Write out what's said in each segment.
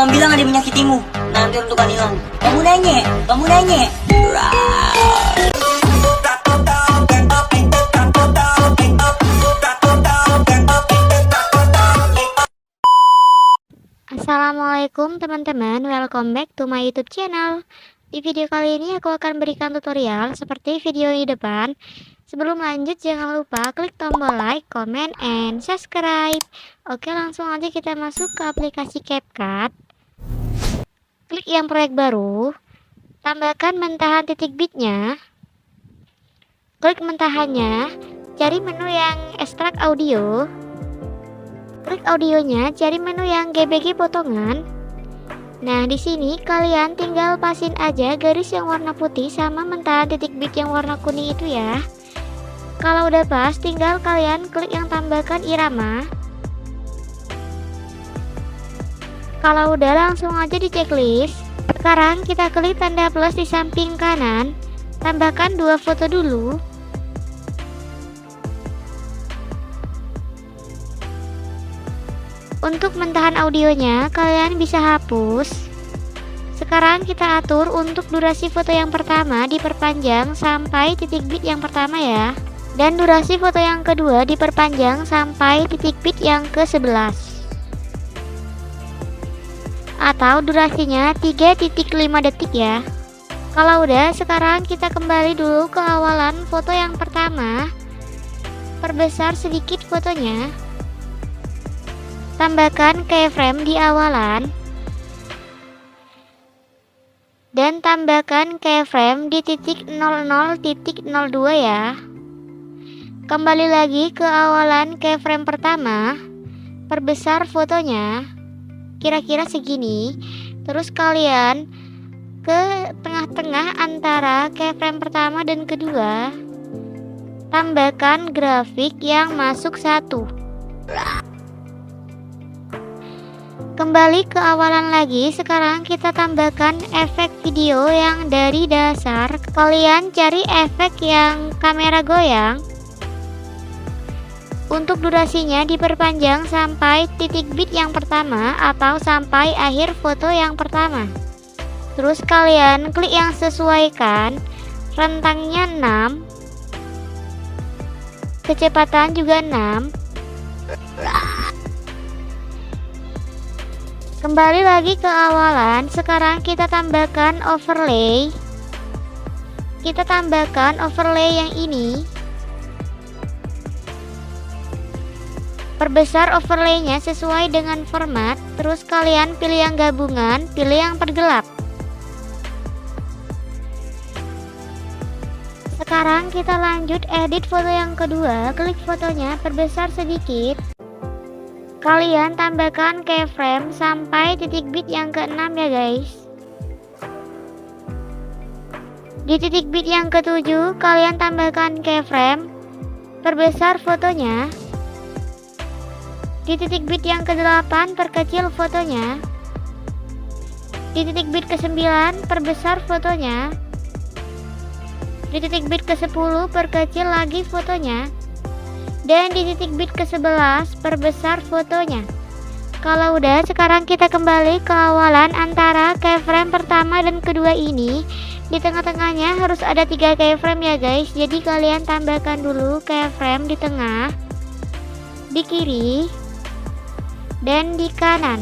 Jangan bilang ada menyakitimu. Nanti untuk hilang. Kamu nanya. Assalamualaikum teman-teman, welcome back to my YouTube channel. Di video kali ini aku akan berikan tutorial seperti video di depan. Sebelum lanjut jangan lupa klik tombol like, comment, and subscribe. Oke, langsung aja kita masuk ke aplikasi CapCut. Klik yang proyek baru, tambahkan mentahan titik bitnya. Klik mentahannya, cari menu yang ekstrak audio. Klik audionya, cari menu yang GBG potongan. Nah, di sini kalian tinggal pasin aja garis yang warna putih sama mentahan titik bit yang warna kuning itu ya. Kalau udah pas, tinggal kalian klik yang tambahkan irama. Kalau udah, langsung aja di checklist. Sekarang kita klik tanda plus di samping kanan. Tambahkan 2 foto dulu. Untuk mentahan audionya, kalian bisa hapus. Sekarang kita atur untuk durasi foto yang pertama diperpanjang sampai titik bit yang pertama ya. Dan durasi foto yang kedua diperpanjang sampai titik bit yang ke-11. Atau durasinya 3.5 detik ya. Kalau udah, sekarang kita kembali dulu ke awalan foto yang pertama. Perbesar sedikit fotonya. Tambahkan keyframe di awalan dan tambahkan keyframe di titik 00.02 ya. Kembali lagi ke awalan keyframe pertama, perbesar fotonya kira-kira segini. Terus kalian ke tengah-tengah antara keyframe pertama dan kedua, tambahkan grafik yang masuk satu. Kembali ke awalan lagi, sekarang kita tambahkan efek video yang dari dasar. Kalian cari efek yang kamera goyang. Untuk durasinya diperpanjang sampai titik bit yang pertama atau sampai akhir foto yang pertama. Terus kalian klik yang sesuaikan, rentangnya 6, kecepatan juga 6. Kembali lagi ke awalan, sekarang kita tambahkan overlay. Kita tambahkan overlay yang ini. Perbesar overlaynya sesuai dengan format. Terus kalian pilih yang gabungan, pilih yang pergelap. Sekarang kita lanjut edit foto yang kedua. Klik fotonya, perbesar sedikit. Kalian tambahkan keyframe sampai titik bit yang ke-6 ya guys. Di titik bit yang ke-7 kalian tambahkan keyframe, perbesar fotonya. Di titik bit yang ke-8 perkecil fotonya. Di titik bit ke-9 perbesar fotonya. Di titik bit ke-10 perkecil lagi fotonya. Dan di titik bit ke-11 perbesar fotonya. Kalau udah, sekarang kita kembali ke awalan antara keyframe pertama dan kedua ini. Di tengah-tengahnya harus ada 3 keyframe ya guys. Jadi kalian tambahkan dulu keyframe di tengah, di kiri, dan di kanan.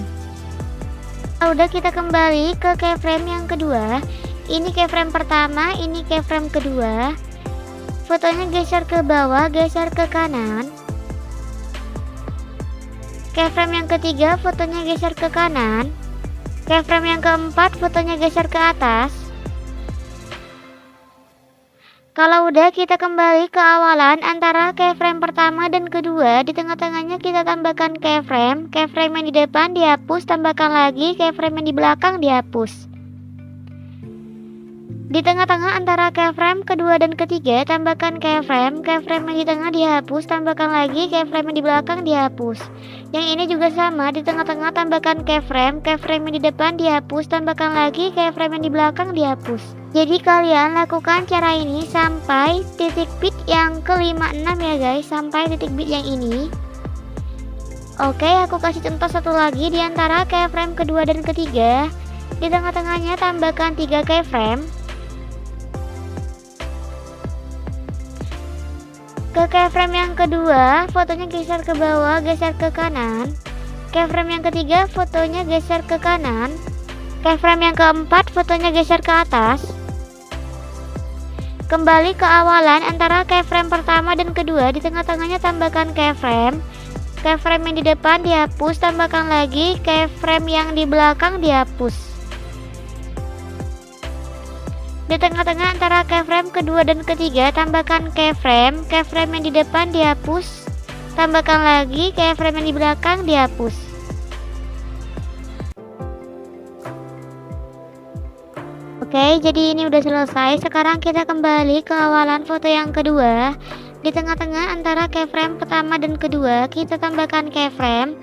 Kalau udah, kita kembali ke keyframe yang kedua. Ini keyframe pertama, ini keyframe kedua. Fotonya geser ke bawah, geser ke kanan. Keyframe yang ketiga, fotonya geser ke kanan. Keyframe yang keempat, fotonya geser ke atas. Kalau udah, kita kembali ke awalan antara keyframe pertama dan kedua. Di tengah-tengahnya kita tambahkan keyframe. Keyframe yang di depan dihapus, tambahkan lagi. Keyframe yang di belakang dihapus. Di tengah-tengah antara keyframe kedua dan ketiga, tambahkan keyframe. Keyframe yang di tengah dihapus, tambahkan lagi. Keyframe yang di belakang dihapus. Yang ini juga sama, di tengah-tengah tambahkan keyframe. Keyframe yang di depan dihapus, tambahkan lagi. Keyframe yang di belakang dihapus. Jadi kalian lakukan cara ini sampai titik bit yang ke-56 ya guys, sampai titik bit yang ini. Oke, aku kasih contoh satu lagi di antara keyframe kedua dan ketiga. Di tengah-tengahnya tambahkan 3 keyframe. Ke keyframe yang kedua, fotonya geser ke bawah, geser ke kanan. Keyframe yang ketiga, fotonya geser ke kanan. Keyframe yang keempat, fotonya geser ke atas. Kembali ke awalan antara keyframe pertama dan kedua, di tengah-tengahnya tambahkan keyframe. Keyframe yang di depan dihapus, tambahkan lagi. Keyframe yang di belakang dihapus. Di tengah-tengah antara keyframe kedua dan ketiga, tambahkan keyframe. Keyframe yang di depan dihapus, tambahkan lagi. Keyframe yang di belakang dihapus. Oke, jadi ini udah selesai. Sekarang kita kembali ke awalan foto yang kedua. Di tengah-tengah antara keyframe pertama dan kedua, kita tambahkan keyframe.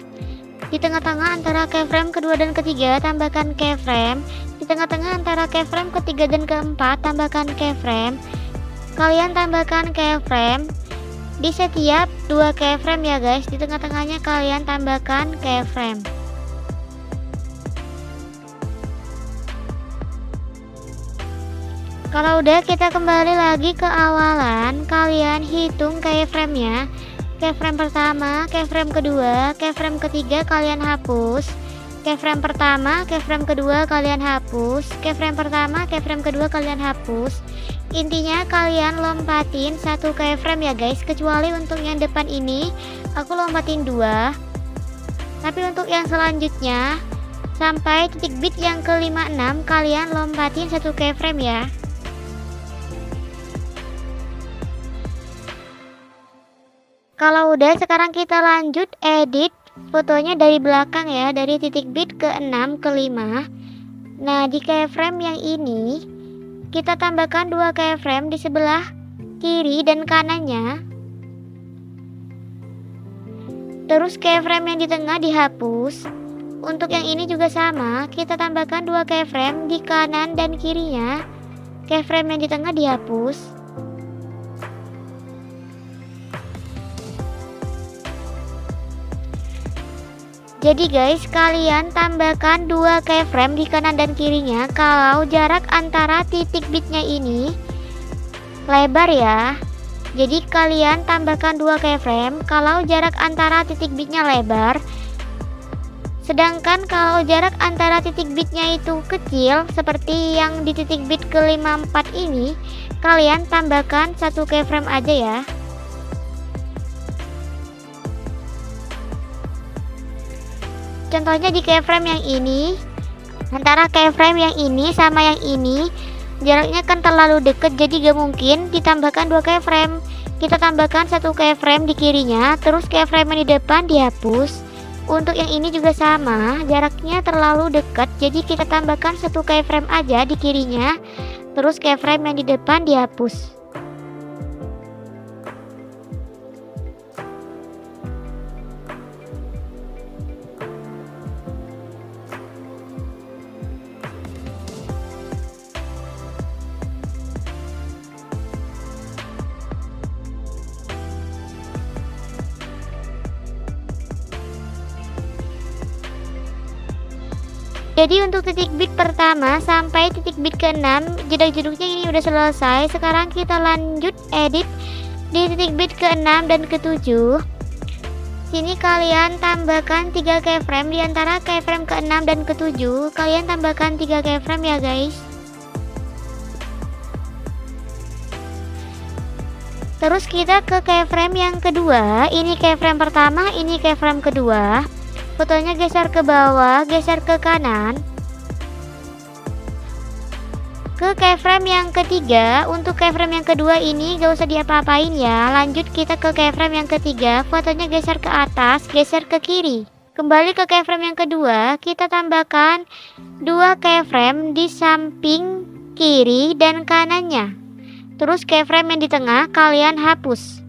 Di tengah-tengah antara keyframe kedua dan ketiga, tambahkan keyframe. Di tengah-tengah antara keyframe ketiga dan keempat, tambahkan keyframe. Kalian tambahkan keyframe di setiap 2 keyframe ya guys. Di tengah-tengahnya kalian tambahkan keyframe. Kalau udah, kita kembali lagi ke awalan. Kalian hitung keyframe-nya. Keyframe pertama, keyframe kedua, keyframe ketiga kalian hapus. Keyframe pertama, keyframe kedua kalian hapus. Keyframe pertama, keyframe kedua kalian hapus. Intinya kalian lompatin 1 keyframe ya guys. Kecuali untuk yang depan ini aku lompatin 2. Tapi untuk yang selanjutnya sampai titik bit yang ke-56 kalian lompatin 1 keyframe ya. Kalau udah, sekarang kita lanjut edit fotonya dari belakang ya, dari titik bit ke-6 ke 5. Nah, di keyframe yang ini kita tambahkan 2 keyframe di sebelah kiri dan kanannya. Terus keyframe yang di tengah dihapus. Untuk yang ini juga sama, kita tambahkan 2 keyframe di kanan dan kirinya. Keyframe yang di tengah dihapus. Jadi guys, kalian tambahkan 2 keyframe di kanan dan kirinya kalau jarak antara titik bitnya ini lebar ya. Jadi kalian tambahkan 2 keyframe kalau jarak antara titik bitnya lebar. Sedangkan kalau jarak antara titik bitnya itu kecil seperti yang di titik bit ke-54 ini, kalian tambahkan 1 keyframe aja ya. Contohnya di keyframe yang ini, antara keyframe yang ini sama yang ini jaraknya kan terlalu deket, jadi gak mungkin ditambahkan 2 keyframe. Kita tambahkan 1 keyframe di kirinya, terus keyframe yang di depan dihapus. Untuk yang ini juga sama, jaraknya terlalu dekat, jadi kita tambahkan 1 keyframe aja di kirinya, terus keyframe yang di depan dihapus. Jadi untuk titik bit pertama sampai titik bit ke-6 jedak-jeduknya ini udah selesai. Sekarang kita lanjut edit di titik bit ke-6 dan ke-7. Sini kalian tambahkan 3 keyframe di antara keyframe ke-6 dan ke-7. Kalian tambahkan 3 keyframe ya guys. Terus kita ke keyframe yang kedua. Ini keyframe pertama, ini keyframe kedua. Fotonya geser ke bawah, geser ke kanan. Ke keyframe yang ketiga. Untuk keyframe yang kedua ini gak usah diapa-apain ya. Lanjut kita ke keyframe yang ketiga. Fotonya geser ke atas, geser ke kiri. Kembali ke keyframe yang kedua, kita tambahkan 2 keyframe di samping kiri dan kanannya. Terus keyframe yang di tengah kalian hapus.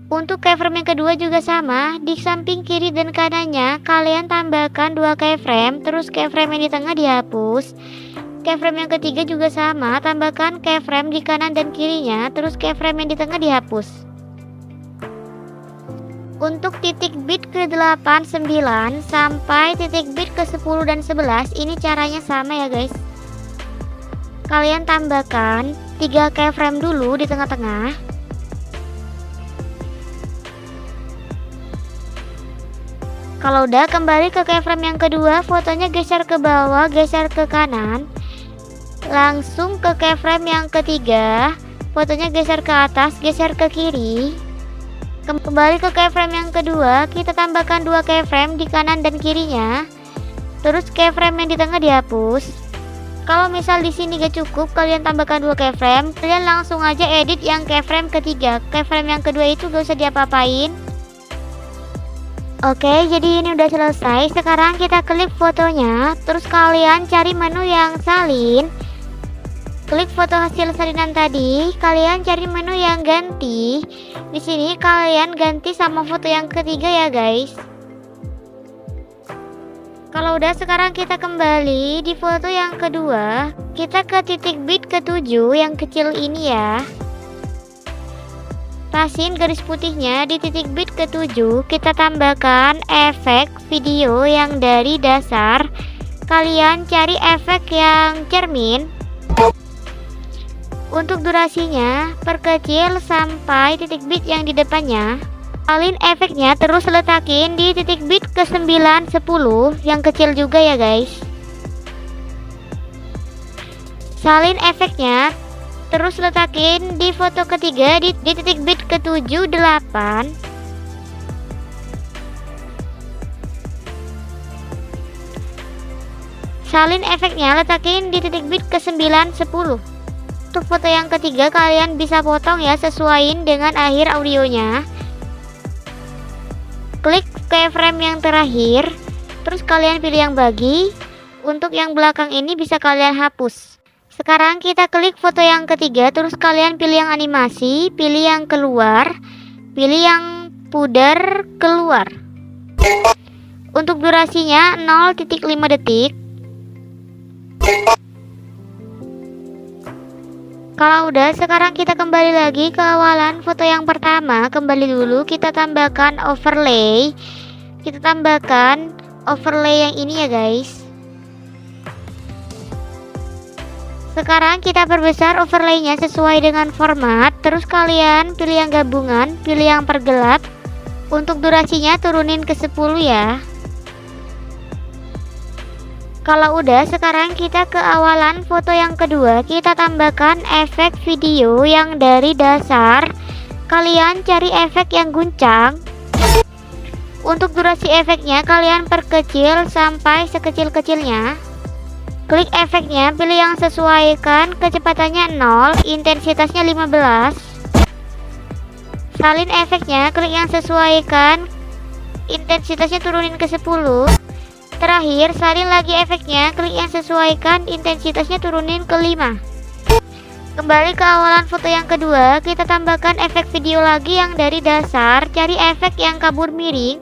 Untuk keyframe yang kedua juga sama, di samping kiri dan kanannya kalian tambahkan 2 keyframe, terus keyframe yang di tengah dihapus. Keyframe yang ketiga juga sama, tambahkan keyframe di kanan dan kirinya, terus keyframe yang di tengah dihapus. Untuk titik bit ke-8, 9 sampai titik bit ke-10 dan 11 ini caranya sama ya guys. Kalian tambahkan 3 keyframe dulu di tengah-tengah. Kalau udah, kembali ke keyframe yang kedua, fotonya geser ke bawah, geser ke kanan. Langsung ke keyframe yang ketiga, fotonya geser ke atas, geser ke kiri. Kembali ke keyframe yang kedua, kita tambahkan 2 keyframe di kanan dan kirinya. Terus keyframe yang di tengah dihapus. Kalau misal di sini gak cukup, kalian tambahkan 2 keyframe. Kalian langsung aja edit yang keyframe ketiga. Keyframe yang kedua itu gak usah diapa-apain. Oke, jadi ini udah selesai. Sekarang kita klik fotonya. Terus kalian cari menu yang salin. Klik foto hasil salinan tadi, kalian cari menu yang ganti. Di sini kalian ganti sama foto yang ketiga ya guys. Kalau udah, sekarang kita kembali di foto yang kedua. Kita ke titik bit ke-7 yang kecil ini ya. Pasin garis putihnya di titik bit ke-7. Kita tambahkan efek video yang dari dasar. Kalian cari efek yang cermin. Untuk durasinya, perkecil sampai titik bit yang di depannya. Salin efeknya, terus letakin di titik bit ke-9, 10 yang kecil juga ya guys. Salin efeknya, terus letakin di foto ketiga di titik bit ke-7, 8. Salin efeknya, letakin di titik bit ke-9, 10. Untuk foto yang ketiga kalian bisa potong ya, sesuaiin dengan akhir audionya. Klik keyframe yang terakhir, terus kalian pilih yang bagi. Untuk yang belakang ini bisa kalian hapus. Sekarang kita klik foto yang ketiga, terus kalian pilih yang animasi, pilih yang keluar, pilih yang pudar keluar. Untuk durasinya 0,5 detik. Kalau udah, sekarang kita kembali lagi ke awalan foto yang pertama. Kembali dulu, kita tambahkan overlay. Kita tambahkan overlay yang ini ya guys. Sekarang kita perbesar overlaynya sesuai dengan format. Terus kalian pilih yang gabungan, pilih yang pergelap. Untuk durasinya turunin ke 10 ya. Kalau udah, sekarang kita ke awalan foto yang kedua. Kita tambahkan efek video yang dari dasar. Kalian cari efek yang guncang. Untuk durasi efeknya kalian perkecil sampai sekecil-kecilnya. Klik efeknya, pilih yang sesuaikan, kecepatannya 0, intensitasnya 15. Salin efeknya, klik yang sesuaikan, intensitasnya turunin ke 10. Terakhir, salin lagi efeknya, klik yang sesuaikan, intensitasnya turunin ke 5. Kembali ke awalan foto yang kedua, kita tambahkan efek video lagi yang dari dasar, cari efek yang kabur miring.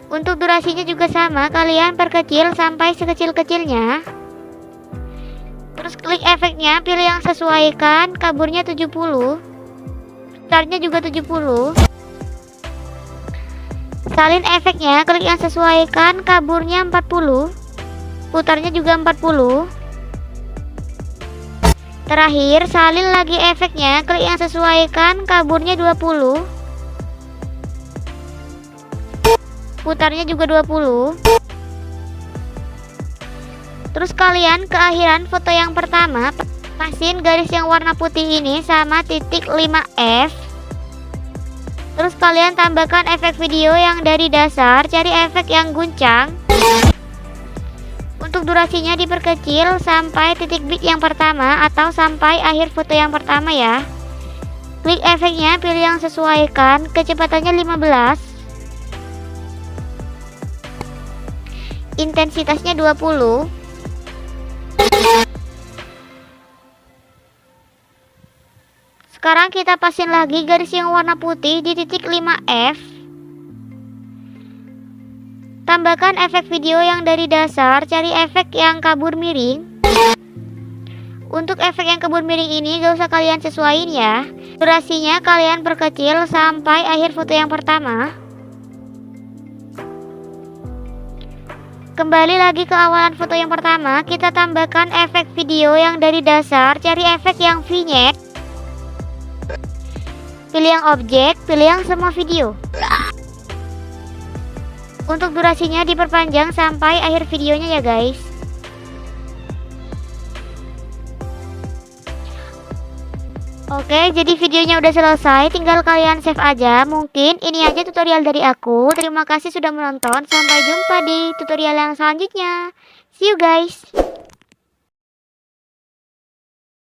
Untuk durasinya juga sama, kalian perkecil sampai sekecil-kecilnya. Terus klik efeknya, pilih yang sesuaikan, kaburnya 70. Startnya juga 70. Salin efeknya, klik yang sesuaikan, kaburnya 40. Putarnya juga 40. Terakhir, salin lagi efeknya, klik yang sesuaikan, kaburnya 20. Putarnya juga 20. Terus kalian ke akhiran foto yang pertama, pasin garis yang warna putih ini sama titik 5F. Terus kalian tambahkan efek video yang dari dasar, cari efek yang guncang. Untuk durasinya diperkecil sampai titik bit yang pertama atau sampai akhir foto yang pertama ya. Klik efeknya, pilih yang sesuaikan, kecepatannya 15. Intensitasnya 20. Sekarang kita pasin lagi garis yang warna putih di titik 5F. Tambahkan efek video yang dari dasar, cari efek yang kabur miring. Untuk efek yang kebun miring ini gak usah kalian sesuaiin ya. Durasinya kalian perkecil sampai akhir foto yang pertama. Kembali lagi ke awalan foto yang pertama, kita tambahkan efek video yang dari dasar, cari efek yang vignette. Pilih yang objek, pilih yang semua video. Untuk durasinya diperpanjang sampai akhir videonya ya guys. Oke, jadi videonya udah selesai, tinggal kalian save aja. Mungkin ini aja tutorial dari aku. Terima kasih sudah menonton, sampai jumpa di tutorial yang selanjutnya. See you guys.